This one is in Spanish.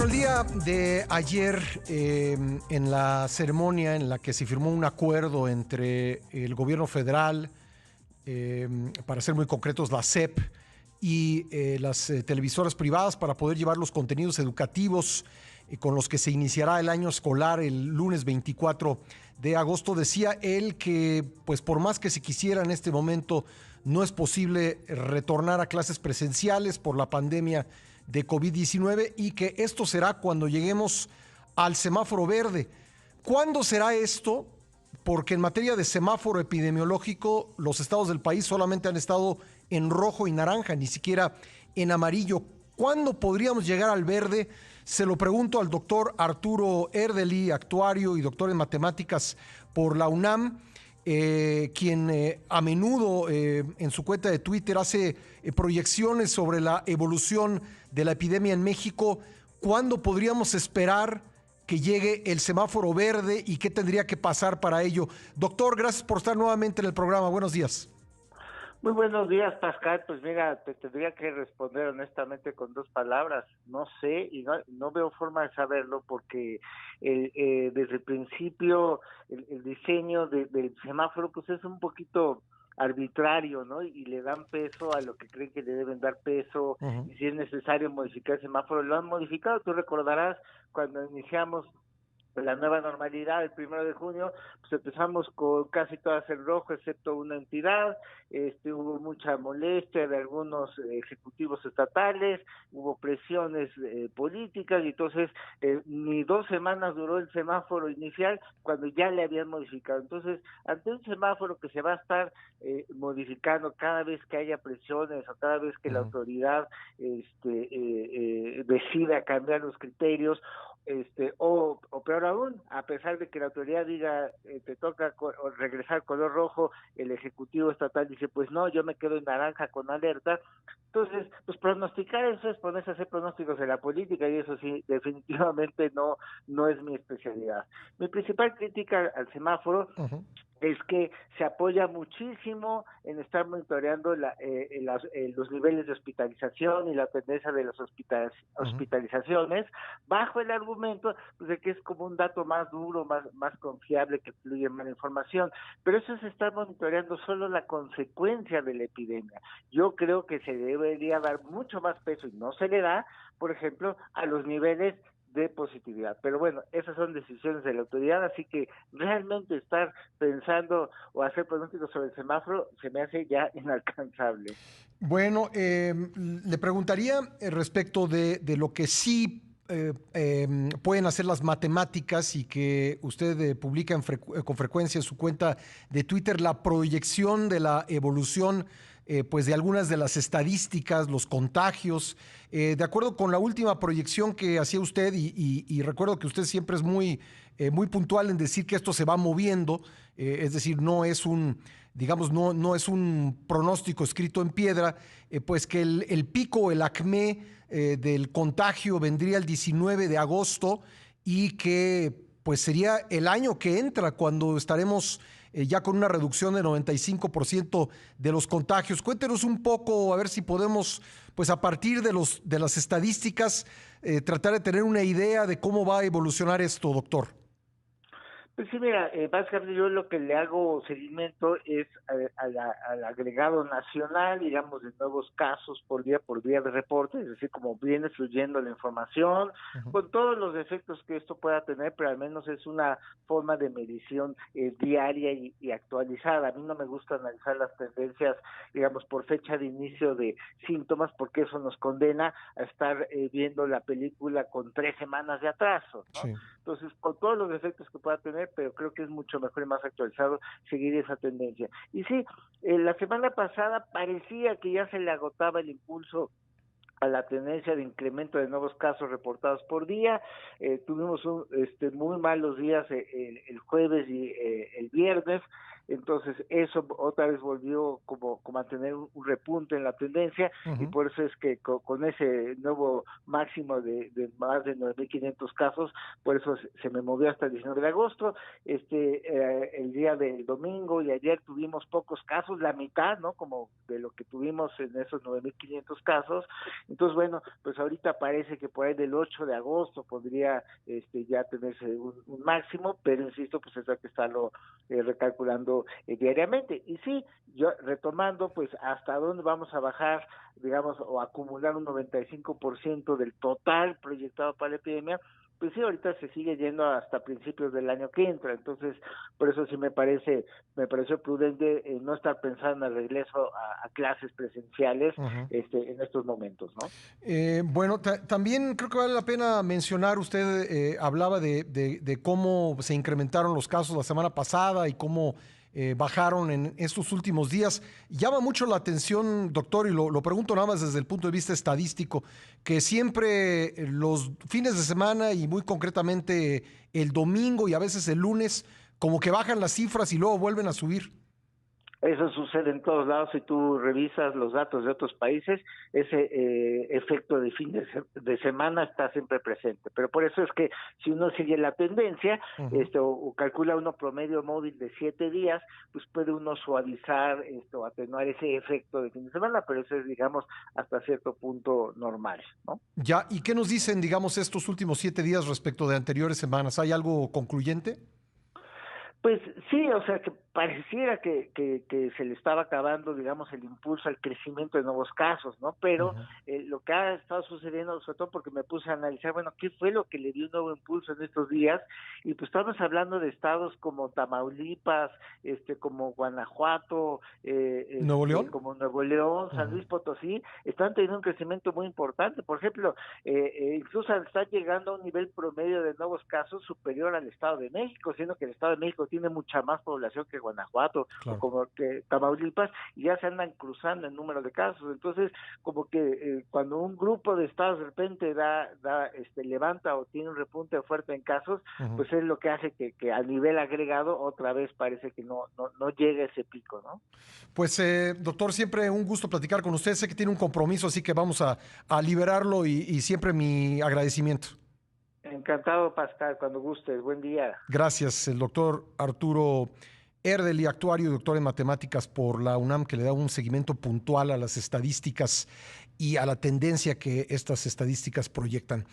Bueno, el día de ayer, en la ceremonia en la que se firmó un acuerdo entre el gobierno federal, eh, para ser muy concretos, la SEP y las televisoras privadas para poder llevar los contenidos educativos con los que se iniciará el año escolar el lunes 24 de agosto, decía él que, pues por más que se quisiera en este momento, no es posible retornar a clases presenciales por la pandemia de COVID-19 y que esto será cuando lleguemos al semáforo verde. ¿Cuándo será esto? Porque en materia de semáforo epidemiológico, los estados del país solamente han estado en rojo y naranja, ni siquiera en amarillo. ¿Cuándo podríamos llegar al verde? Se lo pregunto al doctor Arturo Erdely, actuario y doctor en matemáticas por la UNAM, quien a menudo en su cuenta de Twitter hace proyecciones sobre la evolución de la epidemia en México. ¿Cuándo podríamos esperar que llegue el semáforo verde y qué tendría que pasar para ello? Doctor, gracias por estar nuevamente en el programa. Buenos días. Muy buenos días, Pascal. Pues mira, te tendría que responder honestamente con dos palabras. No sé y no veo forma de saberlo porque desde el principio el diseño del semáforo pues es un poquito arbitrario, ¿no? Y le dan peso a lo que creen que le deben dar peso, y si es necesario modificar el semáforo, lo han modificado. Tú recordarás cuando iniciamos la nueva normalidad el 1 de junio, pues empezamos con casi todas en rojo, excepto una entidad. Hubo mucha molestia de algunos ejecutivos estatales, hubo presiones políticas, y entonces ni 2 semanas duró el semáforo inicial cuando ya le habían modificado. Entonces, ante un semáforo que se va a estar modificando cada vez que haya presiones o cada vez que la autoridad decida cambiar los criterios, o peor aún, a pesar de que la autoridad diga te toca regresar color rojo, el ejecutivo estatal dice pues no, yo me quedo en naranja con alerta. Entonces, pues pronosticar eso es ponerse a hacer pronósticos de la política, y eso sí, definitivamente no es mi especialidad. Mi principal crítica al semáforo es que se apoya muchísimo en estar monitoreando los niveles de hospitalización y la tendencia de las hospitalizaciones, bajo el argumento pues, de que es como un dato más duro, más confiable, que fluye más información. Pero eso es estar monitoreando solo la consecuencia de la epidemia. Yo creo que se debería dar mucho más peso, y no se le da, por ejemplo, a los niveles de positividad. Pero bueno, esas son decisiones de la autoridad, así que realmente estar pensando o hacer pronósticos sobre el semáforo se me hace ya inalcanzable. Bueno, le preguntaría respecto de lo que sí pueden hacer las matemáticas y que usted publica con frecuencia en su cuenta de Twitter, la proyección de la evolución pues de algunas de las estadísticas, los contagios. De acuerdo con la última proyección que hacía usted, y recuerdo que usted siempre es muy puntual en decir que esto se va moviendo, es decir, no es un, digamos, no es un pronóstico escrito en piedra, pues que el pico, el acmé del contagio vendría el 19 de agosto y que pues sería el año que entra cuando estaremos ya con una reducción de 95% de los contagios. Cuéntenos un poco, a ver si podemos, pues a partir de las estadísticas, tratar de tener una idea de cómo va a evolucionar esto, doctor. Pues sí, mira, básicamente yo lo que le hago seguimiento es al agregado nacional, digamos, de nuevos casos por día de reporte, es decir, como viene fluyendo la información, con todos los efectos que esto pueda tener, pero al menos es una forma de medición diaria y actualizada. A mí no me gusta analizar las tendencias, digamos, por fecha de inicio de síntomas, porque eso nos condena a estar viendo la película con 3 semanas de atraso, ¿no? Sí. Entonces, con todos los efectos que pueda tener, pero creo que es mucho mejor y más actualizado seguir esa tendencia. Y sí, la semana pasada parecía que ya se le agotaba el impulso a la tendencia de incremento de nuevos casos reportados por día. Tuvimos muy malos días el jueves y el viernes. entonces eso otra vez volvió como a tener un repunte en la tendencia, y por eso es que con ese nuevo máximo de más de 9.500 casos, por eso se me movió hasta el 19 de agosto. El día del domingo y ayer tuvimos pocos casos, la mitad, ¿no? Como de lo que tuvimos en esos 9.500 casos. Entonces, bueno, pues ahorita parece que por ahí del 8 de agosto podría ya tenerse un máximo, pero insisto, pues eso hay que estarlo recalculando diariamente. Y sí, yo retomando, pues hasta dónde vamos a bajar, digamos, o acumular un 95% del total proyectado para la epidemia, pues sí, ahorita se sigue yendo hasta principios del año que entra. Entonces, por eso sí me pareció prudente no estar pensando en el regreso a clases presenciales en estos momentos, ¿no? Bueno, también creo que vale la pena mencionar, usted hablaba de cómo se incrementaron los casos la semana pasada y cómo bajaron en estos últimos días. Llama mucho la atención, doctor, y lo pregunto nada más desde el punto de vista estadístico, que siempre los fines de semana y muy concretamente el domingo y a veces el lunes, como que bajan las cifras y luego vuelven a subir. Eso sucede en todos lados. Si tú revisas los datos de otros países, ese efecto de fin de semana está siempre presente. Pero por eso es que si uno sigue la tendencia, o calcula uno promedio móvil de 7 días, pues puede uno suavizar o atenuar ese efecto de fin de semana, pero eso es, digamos, hasta cierto punto normal, ¿no? Ya, ¿y qué nos dicen, digamos, estos últimos 7 días respecto de anteriores semanas? ¿Hay algo concluyente? Pues sí, o sea, que pareciera que se le estaba acabando, digamos, el impulso al crecimiento de nuevos casos, ¿no? Pero lo que ha estado sucediendo, sobre todo porque me puse a analizar, bueno, ¿qué fue lo que le dio un nuevo impulso en estos días? Y pues estamos hablando de estados como Tamaulipas, como Guanajuato, ¿Nuevo León? como Nuevo León, San Luis Potosí, están teniendo un crecimiento muy importante. Por ejemplo, incluso están llegando a un nivel promedio de nuevos casos superior al Estado de México, siendo que el Estado de México tiene mucha más población que Guanajuato, Claro. o como que Tamaulipas, y ya se andan cruzando el número de casos. Entonces, como que cuando un grupo de estados de repente levanta o tiene un repunte fuerte en casos, pues es lo que hace que a nivel agregado otra vez parece que no llega ese pico, ¿no? Pues, doctor, siempre un gusto platicar con usted. Sé que tiene un compromiso, así que vamos a liberarlo y siempre mi agradecimiento. Encantado, Pascal, cuando gustes. Buen día. Gracias, el doctor Arturo Erdely, actuario y doctor en matemáticas por la UNAM, que le da un seguimiento puntual a las estadísticas y a la tendencia que estas estadísticas proyectan.